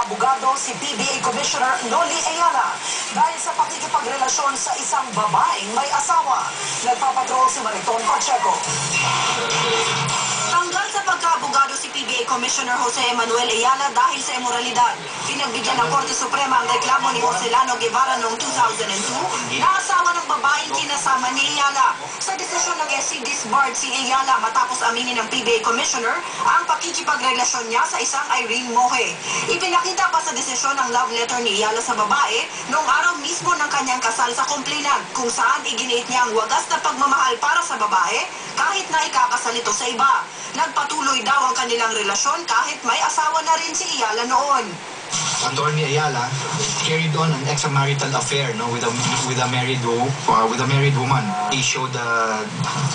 abogado si PBA Commissioner Noli Ayala dahil sa pakikipagrelasyon sa isang babaeng may asawa. Nagpapatrol si Mariton Pacheco. Tanggal sa pagkaabogado si PBA Commissioner Jose Manuel Ayala dahil sa imoralidad. Pinagbigyan ng Korte Suprema ang reklamo ni Joselano Guevara noong 2002 na asawa ng babaeng kinasama ni Ayala. Sa desisyon ng SC disbarred si Ayala matapos aminin ng PBA Commissioner ang pakikipagrelasyon niya sa isang Irene Moje. Ipinakita pa sa desisyon ang love letter ni Ayala sa babae noong araw mismo ng kanyang kasal sa complainant kung saan iginiit niya ang wagas na pagmamahal para sa babae kahit na ikakasal ito sa iba. Nagpatuloy daw ang kanilang relasyon kahit may asawa na rin si Ayala noon. Attorney Ayala carried on an extramarital affair, no, with a married woman. He showed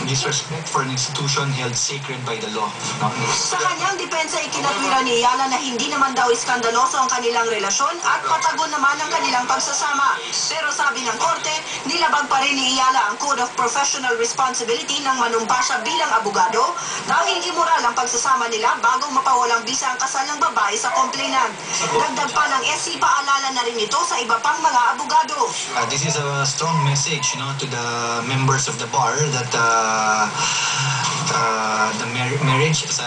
disrespect for an institution held sacred by the law. No? Sa kanyang depensa, ikinatwira ni Ayala na hindi naman daw iskandaloso ang kanilang relasyon at patagon naman ang kanilang pagsasama. Pero sabi ng korte, nilabag pa rin ni Ayala ang Code of Professional Responsibility nang manumpa siya bilang abogado dahil immoral ang pagsasama nila bago mapawalang bisa ang kasal ng babae sa complainant. Dagdag pa ng SC, paalala na rin ito sa iba pang mga abogado. This is a strong message, to the members of the bar that the marriage is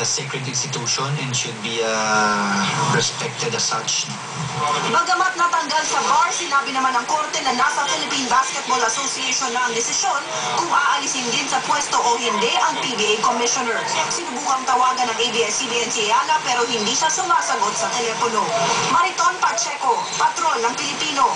a sacred institution and should be respected as such. Bagamat natanggal sa bar, sinabi naman ng korte na nasa Philippine Basketball Association na ang desisyon kung aalisin din sa pwesto o hindi ang PBA Commissioner. Sinubukang tawagan ng ABS-CBN si Ayala pero hindi siya sumasagot sa telepono. Mariton Pacheco, Patrol ng Pilipino.